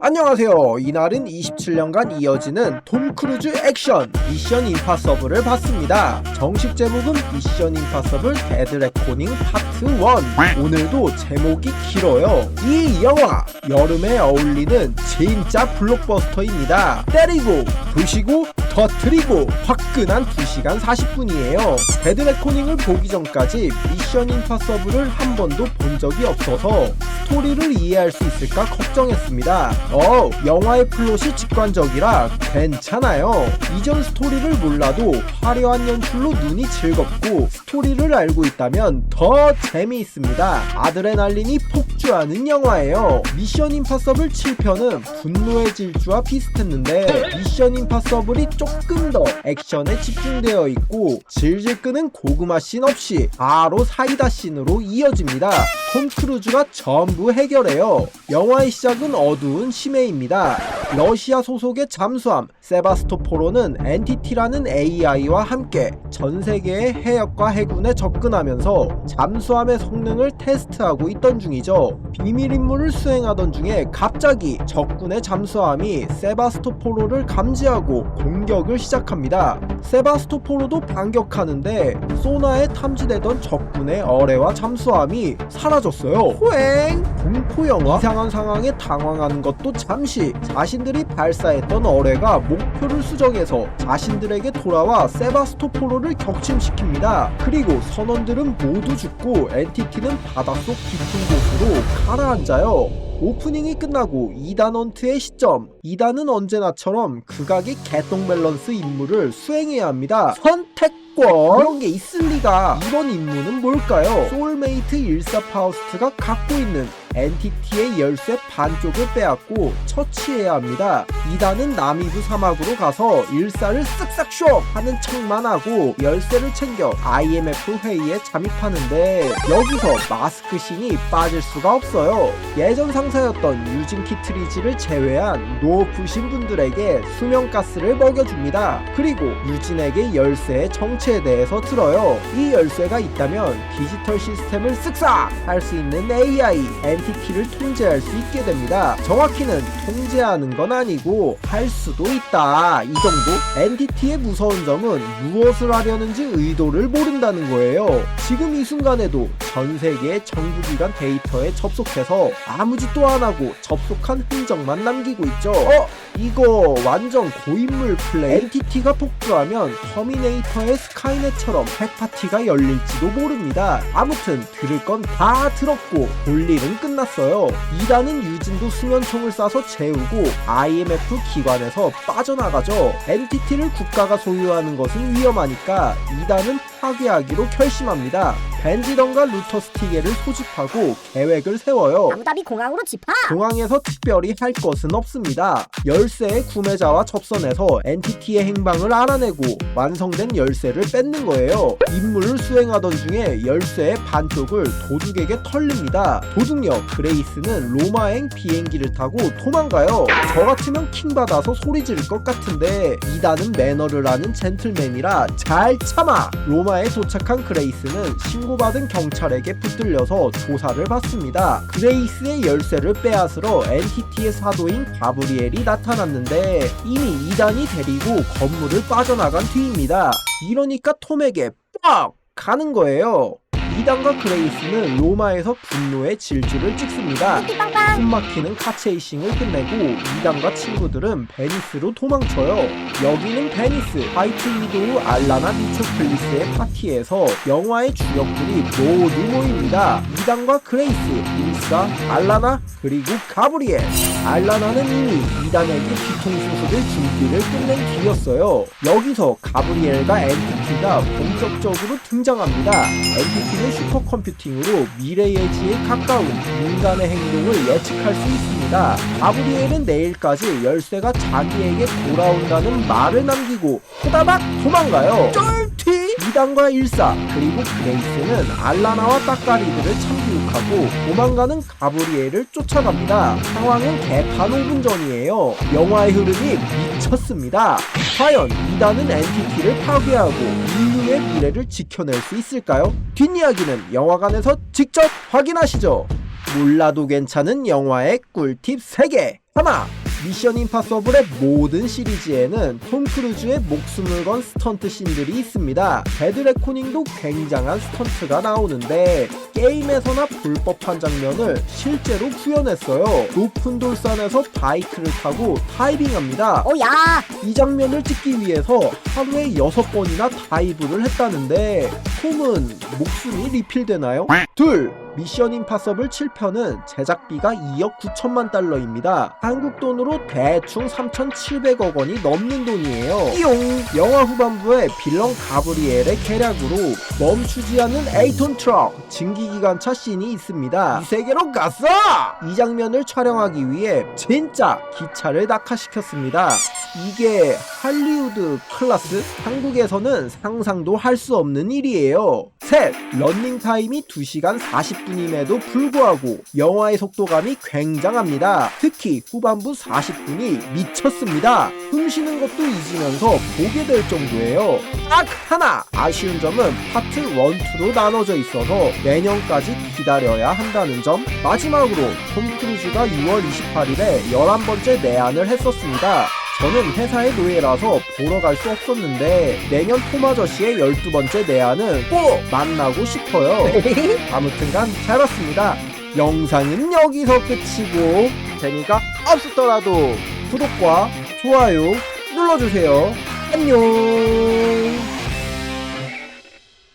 안녕하세요. 이날은 27년간 이어지는 톰 크루즈 액션 미션 임파서블을 봤습니다. 정식 제목은 미션 임파서블 데드 레코닝 파트 1. 오늘도 제목이 길어요. 이 영화 여름에 어울리는 진짜 블록버스터입니다. 때리고 부시고 터트리고 화끈한 2시간 40분이에요. 데드 레코닝을 보기 전까지 미션 임파서블을 한 번도 본 적이 없어서 스토리를 이해할 수 있을까 걱정했습니다. 영화의 플롯이 직관적이라 괜찮아요. 이전 스토리를 몰라도 화려한 연출로 눈이 즐겁고 스토리를 알고 있다면 더 재미있습니다. 아드레날린이 폭주하는 영화예요. 미션 임파서블 7편은 분노의 질주와 비슷했는데 미션 임파서블이 조금 더 액션에 집중되어 있고 질질 끄는 고구마 씬 없이 바로 사이다 씬으로 이어집니다. 톰 크루즈가 전부 해결해요. 영화의 시작은 어두운 심해입니다. 러시아 소속의 잠수함 세바스토포로는 엔티티라는 AI와 함께 전 세계의 해역과 해군에 접근하면서 잠수함의 성능을 테스트하고 있던 중이죠. 비밀 임무를 수행하던 중에 갑자기 적군의 잠수함이 세바스토포로를 감지하고 공격을 시작합니다. 세바스토포로도 반격하는데 소나에 탐지되던 적군의 어뢰와 잠수함이 사라졌어요. 호행! 공포영화? 이상한 상황에 당황하는 것도 잠시 자신들이 발사했던 어뢰가 목표를 수정해서 자신들에게 돌아와 세바스토포로를 격침시킵니다. 그리고 선원들은 모두 죽고 엔티티는 바닷속 깊은 곳으로 가라앉아요. 오프닝이 끝나고 2단 헌트의 시점. 2단은 언제나처럼 극악의 개똥 밸런스 임무를 수행해야 합니다. 선택권? 이런 게 있을 리가. 이번 임무는 뭘까요? 소울메이트 일사 파우스트가 갖고 있는 엔티티의 열쇠 반쪽을 빼앗고 처치해야 합니다. 2단은 나미브 사막으로 가서 일사를 쓱싹 쇼 하는 척만 하고 열쇠를 챙겨 IMF 회의에 잠입하는데 여기서 마스크 씬이 빠질 수가 없어요. 예전 상사였던 유진 키트리지를 제외한 노프신 분들에게 수면가스를 먹여줍니다. 그리고 유진에게 열쇠의 정체에 대해서 들어요. 이 열쇠가 있다면 디지털 시스템을 쓱싹 할 수 있는 AI 엔티티를 통제할 수 있게 됩니다. 정확히는 통제하는 건 아니고 할 수도 있다. 이 정도? 엔티티의 무서운 점은 무엇을 하려는지 의도를 모른다는 거예요. 지금 이 순간에도 전 세계의 정부기관 데이터에 접속해서 아무 짓도 안 하고 접속한 흔적만 남기고 있죠. 이거 완전 고인물 플레이. 엔티티가 폭주하면 터미네이터의 스카이넷처럼 핵파티가 열릴지도 모릅니다. 아무튼 들을 건 다 들었고 볼 일은 끝났어요. 2단은 유진도 수면총을 쏴서 재우고 IMF 기관에서 빠져나가죠. 엔티티를 국가가 소유하는 것은 위험하니까 2단은 파괴하기로 결심합니다. 벤지던과 루터 스티게를 소집하고 계획을 세워요. 아부다비 공항으로 집합! 공항에서 특별히 할 것은 없습니다. 열쇠의 구매자와 접선해서 엔티티의 행방을 알아내고 완성된 열쇠를 뺏는 거예요. 임무를 수행하던 중에 열쇠의 반쪽을 도둑에게 털립니다. 도둑녀 그레이스는 로마행 비행기를 타고 도망가요. 저 같으면 킹받아서 소리 지를 것 같은데 2단은 매너를 아는 젠틀맨이라 잘 참아! 로마에 도착한 그레이스는 신고받은 경찰에게 붙들려서 조사를 받습니다. 그레이스의 열쇠를 빼앗으러 엔티티의 사도인 가브리엘이 나타났는데 이미 2단이 데리고 건물을 빠져나간 뒤입니다. 이러니까 톰에게 빡! 가는 거예요. 2단과 그레이스는 로마에서 분노의 질주를 찍습니다. 숨막히는 카체이싱을 끝내고 2단과 친구들은 베니스로 도망쳐요. 여기는 베니스 화이트 위도우 알라나 미초클리스의 파티에서 영화의 주역들이 모두 모입니다. 2단과 그레이스, 일사, 알라나 그리고 가브리엘. 알라나는 이미 2단에게 뒤통수술을 준비를 끝낸 뒤였어요. 여기서 가브리엘과 엔티티가 본격적으로 등장합니다. 엔티티는 슈퍼컴퓨팅으로 미래 예지에 가까운 인간의 행동을 예측할 수 있습니다. 가브리엘은 내일까지 열쇠가 자기에게 돌아온다는 말을 남기고 호다박 도망가요. 쫄티! 2단과 일사 그리고 그레이스는 알라나와 따까리들을 참교육하고 도망가는 가브리엘을 쫓아갑니다. 상황은 개판 5분 전이에요. 영화의 흐름이 미쳤습니다. 과연 2단은 엔티티를 파괴하고 인류의 미래를 지켜낼 수 있을까요? 뒷이야기는 영화관에서 직접 확인하시죠. 몰라도 괜찮은 영화의 꿀팁 3개. 하나, 미션 임파서블의 모든 시리즈에는 톰 크루즈의 목숨을 건 스턴트 씬들이 있습니다. 배드 레코닝도 굉장한 스턴트가 나오는데 게임에서나 불법한 장면을 실제로 구현했어요. 높은 돌산에서 바이크를 타고 다이빙합니다. 오야! 이 장면을 찍기 위해서 하루에 6번이나 다이브를 했다는데 톰은 목숨이 리필되나요? 둘, 미션 임파서블 7편은 제작비가 2억 9천만 달러입니다. 한국 돈으로 대충 3,700억 원이 넘는 돈이에요. 띠용! 영화 후반부에 빌런 가브리엘의 계략으로 멈추지 않는 에이톤 트럭 증기기관차 씬이 있습니다. 이 세계로 갔어! 이 장면을 촬영하기 위해 진짜 기차를 낙하시켰습니다. 이게 할리우드 클래스? 한국에서는 상상도 할 수 없는 일이에요. 셋, 러닝타임이 2시간 40분임에도 불구하고 영화의 속도감이 굉장히 특히 후반부 40분이 미쳤습니다. 숨 쉬는 것도 잊으면서 보게 될 정도예요. 딱 하나 아쉬운 점은 파트 1, 2로 나눠져 있어서 내년까지 기다려야 한다는 점. 마지막으로 톰 크루즈가 6월 28일에 11번째 내한을 했었습니다. 저는 회사의 노예라서 보러 갈 수 없었는데 내년 톰 아저씨의 12번째 내한은 꼭 만나고 싶어요. 아무튼간 잘 봤습니다. 영상은 여기서 끝이고 재미가 없었더라도 구독과 좋아요 눌러주세요. 안녕.